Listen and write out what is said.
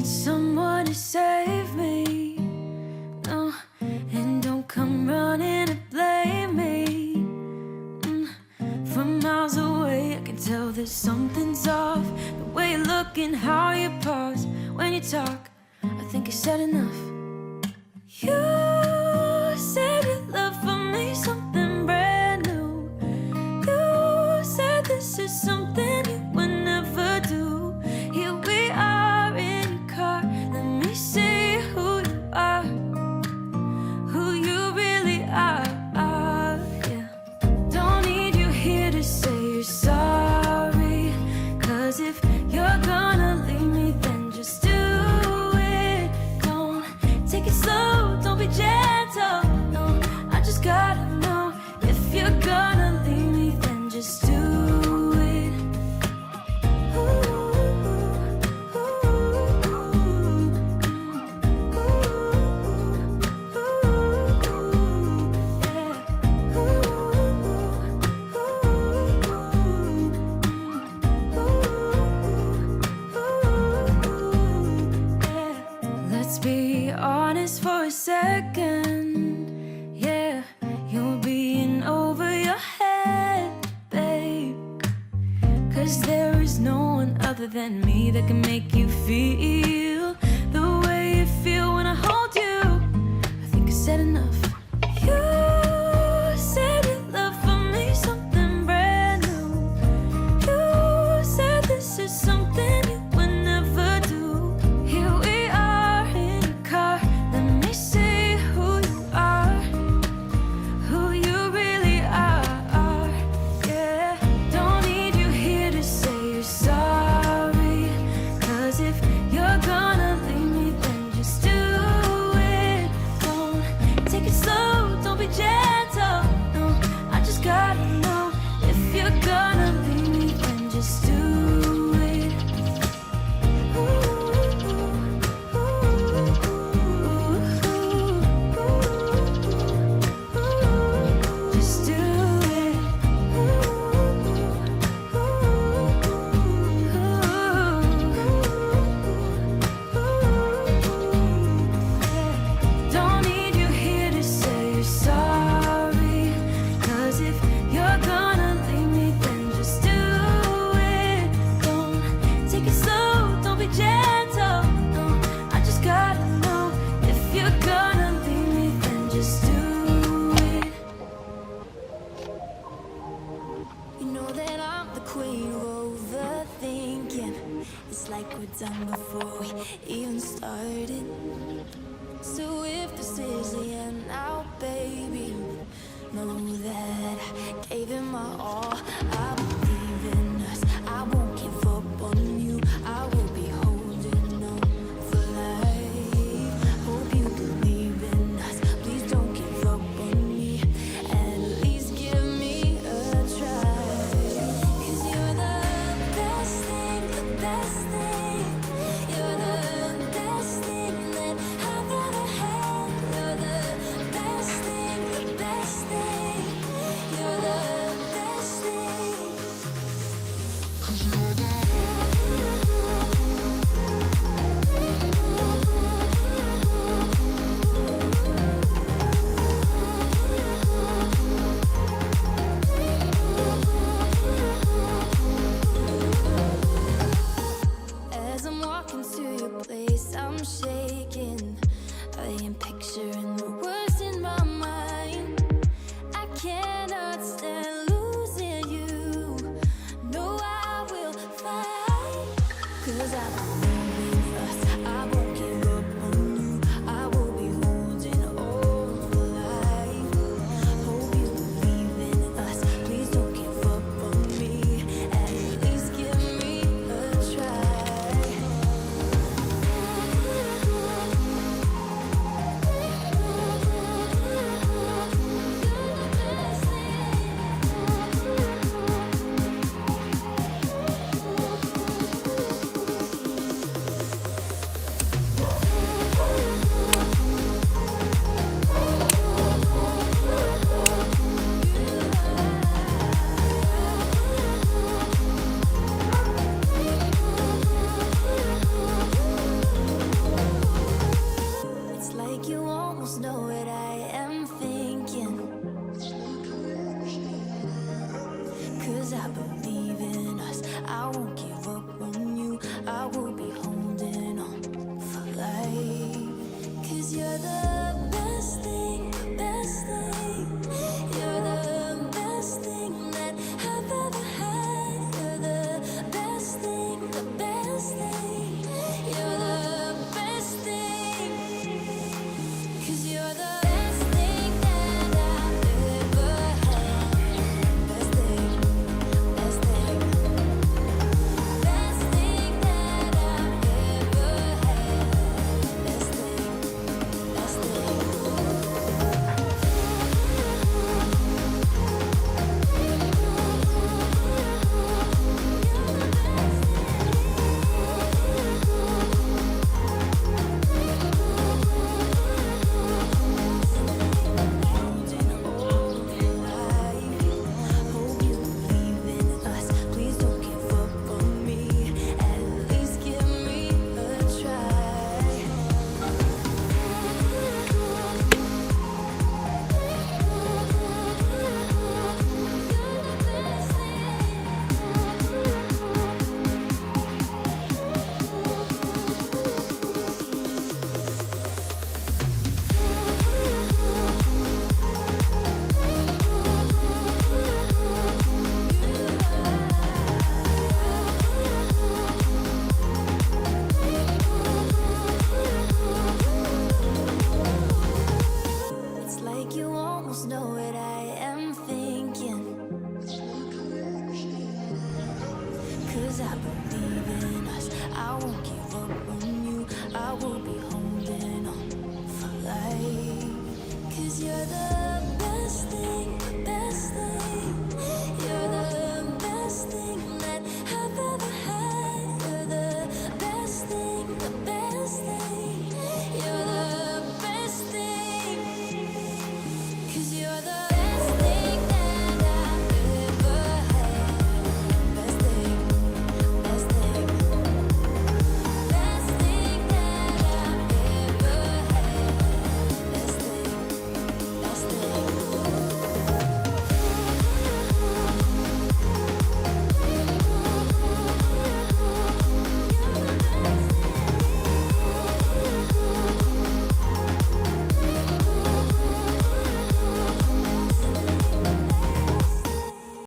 need someone to save me. No, and don't come running to blame me. From miles away I can tell that something's off. The way you look and how you pause when you talk, I think you said enough. You said your love for me something brand new. You said this is something you would never do. Here we are in your car, let me see who you are, who you really are. Yeah. Don't need you here to say you're sorry, 'cause if you're gonna leave me, then just do it. Don't take it slow, don't be gentle. No, I just gotta know, if you're gonna leave me, then just do it. Let's be honest for a second. Yeah, you're being over your head, babe. 'Cause there is no one other than me that can make you feel the way you feel when I hold you. I think I said enough. You said your love for me something brand new. You said this is something you would never do. Here we are in your car, let me see who you are, who you really are. Yeah, don't need you here to say you're sorry, 'cause if you're gonna leave me, then just do it. Don't take it slow, don't be gentle. No, I just gotta know, if you're gonna leave me, then just do it. Just do it. Don't need you here to say you're sorry, 'cause if you're gonna leave me, then just do it. Don't take it slow, don't be gentle. No, I just gotta know, if you're gonna leave me, then just do it. You know that I'm the queen of overthinking. It's like we're done before we even started. So if this is the end now, baby, know that I gave it my all. I believe in us, I won't give up on you. I will be holding on for life. Hope you believe in us, please don't give up on me. At least give me a try. 'Cause you're the best thing, the best thing. You're the best thing that I've ever had. You're the 'Cause I believe in us. I won't give up on you. I will be holding on for life. 'Cause you're the best thing, best thing. You're the best thing that I've ever had. You're the best thing, the best thing. You're the best thing. 'Cause you're the best thing that I've ever had. Best thing, best thing. Best thing that I've ever had. Best thing, best thing. Hope you believe in us. Please don't give up on me. At least give me a try. It's like you almost know what I am thinking. 'Cause I believe in us. I won't give up on you. I will be holding on for life. 'Cause you're the